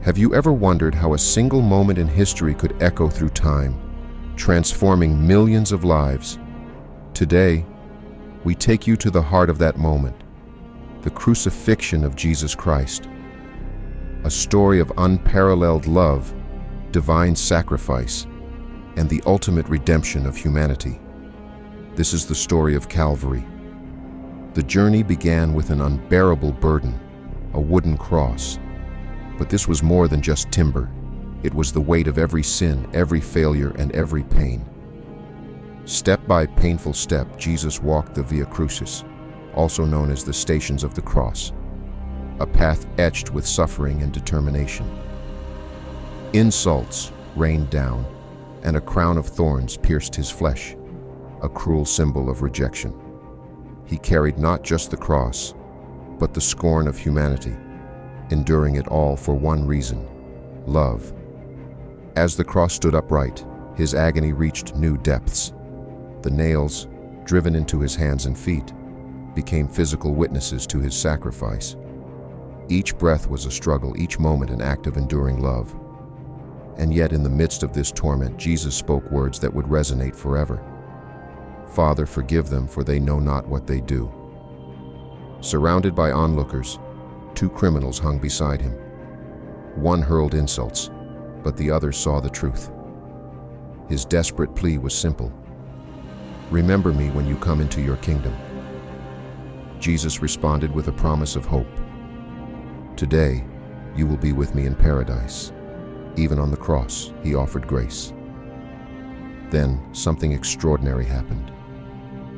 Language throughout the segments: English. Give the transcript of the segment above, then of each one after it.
Have you ever wondered how a single moment in history could echo through time, transforming millions of lives? Today, we take you to the heart of that moment, the crucifixion of Jesus Christ, a story of unparalleled love, divine sacrifice, and the ultimate redemption of humanity. This is the story of Calvary. The journey began with an unbearable burden, a wooden cross. But this was more than just timber. It was the weight of every sin, every failure, and every pain. Step by painful step, Jesus walked the Via Crucis, also known as the Stations of the Cross, a path etched with suffering and determination. Insults rained down, and a crown of thorns pierced his flesh, a cruel symbol of rejection. He carried not just the cross, but the scorn of humanity, enduring it all for one reason: love. As the cross stood upright, his agony reached new depths. The nails, driven into his hands and feet, became physical witnesses to his sacrifice. Each breath was a struggle, each moment an act of enduring love. And yet, in the midst of this torment, Jesus spoke words that would resonate forever. "Father, forgive them, for they know not what they do." Surrounded by onlookers, two criminals hung beside him. One hurled insults, but the other saw the truth. His desperate plea was simple: "Remember me when you come into your kingdom." Jesus responded with a promise of hope. "Today, you will be with me in paradise." Even on the cross, he offered grace. Then, something extraordinary happened.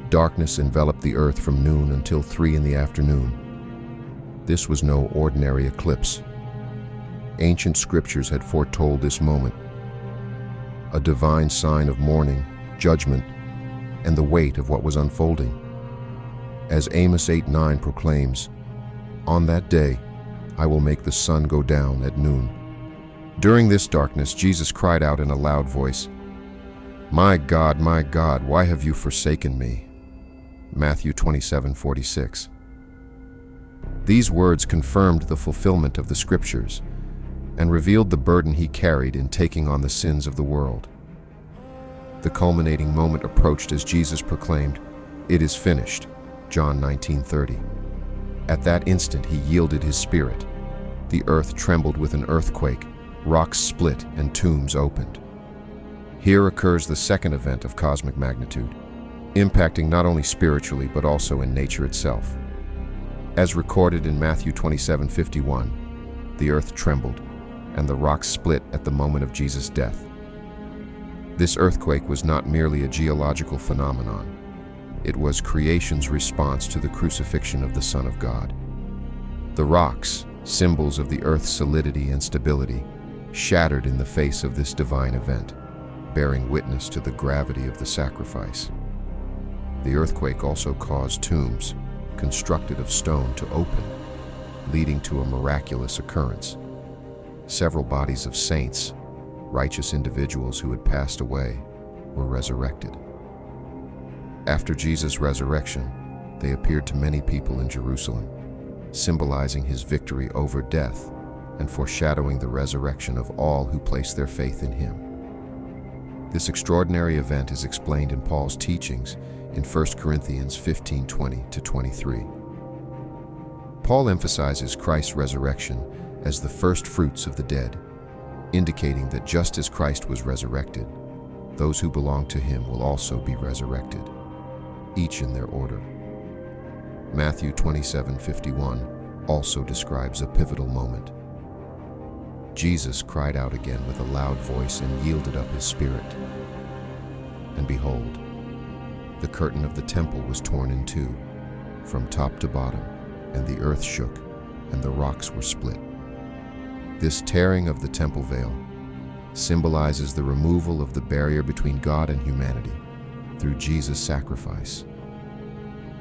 Darkness enveloped the earth from noon until 3 in the afternoon. This was no ordinary eclipse. Ancient scriptures had foretold this moment, a divine sign of mourning, judgment, and the weight of what was unfolding. As Amos 8:9 proclaims, "On that day, I will make the sun go down at noon." During this darkness, Jesus cried out in a loud voice, my God, why have you forsaken me?" Matthew 27:46. These words confirmed the fulfillment of the scriptures and revealed the burden he carried in taking on the sins of the world. The culminating moment approached as Jesus proclaimed, "It is finished," John 19:30. At that instant, he yielded his spirit. The earth trembled with an earthquake, rocks split, and tombs opened. Here occurs the second event of cosmic magnitude, impacting not only spiritually but also in nature itself. As recorded in Matthew 27:51, the earth trembled, and the rocks split at the moment of Jesus' death. This earthquake was not merely a geological phenomenon. It was creation's response to the crucifixion of the Son of God. The rocks, symbols of the earth's solidity and stability, shattered in the face of this divine event, bearing witness to the gravity of the sacrifice. The earthquake also caused tombs, constructed of stone, to open, leading to a miraculous occurrence. Several bodies of saints, righteous individuals who had passed away, were resurrected. After Jesus' resurrection, they appeared to many people in Jerusalem, symbolizing his victory over death and foreshadowing the resurrection of all who place their faith in him. This extraordinary event is explained in Paul's teachings in 1 Corinthians 15:20-23. Paul emphasizes Christ's resurrection as the first fruits of the dead, indicating that just as Christ was resurrected, those who belong to him will also be resurrected, each in their order. Matthew 27:51 also describes a pivotal moment. Jesus cried out again with a loud voice and yielded up his spirit. And behold, the curtain of the temple was torn in two, from top to bottom, and the earth shook, and the rocks were split. This tearing of the temple veil symbolizes the removal of the barrier between God and humanity through Jesus' sacrifice.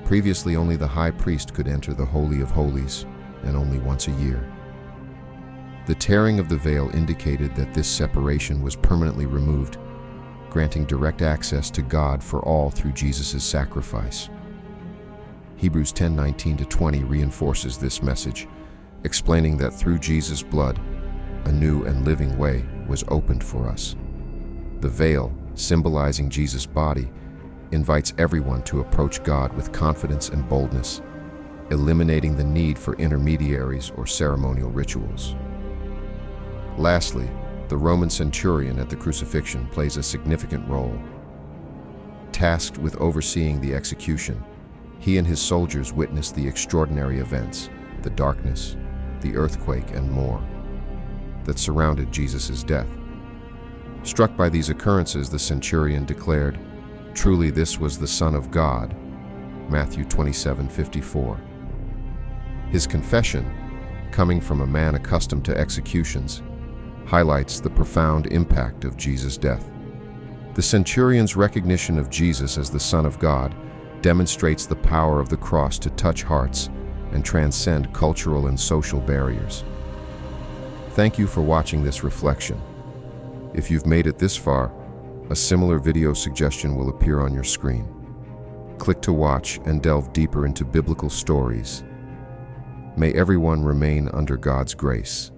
Previously, only the high priest could enter the Holy of Holies, and only once a year. The tearing of the veil indicated that this separation was permanently removed, granting direct access to God for all through Jesus' sacrifice. Hebrews 10:19-20 reinforces this message, explaining that through Jesus' blood, a new and living way was opened for us. The veil, symbolizing Jesus' body, invites everyone to approach God with confidence and boldness, eliminating the need for intermediaries or ceremonial rituals. Lastly, the Roman centurion at the crucifixion plays a significant role. Tasked with overseeing the execution, he and his soldiers witnessed the extraordinary events, the darkness, the earthquake, and more, that surrounded Jesus' death. Struck by these occurrences, the centurion declared, "Truly this was the Son of God." Matthew 27:54. His confession, coming from a man accustomed to executions, highlights the profound impact of Jesus' death. The centurion's recognition of Jesus as the Son of God demonstrates the power of the cross to touch hearts and transcend cultural and social barriers. Thank you for watching this reflection. If you've made it this far, a similar video suggestion will appear on your screen. Click to watch and delve deeper into biblical stories. May everyone remain under God's grace.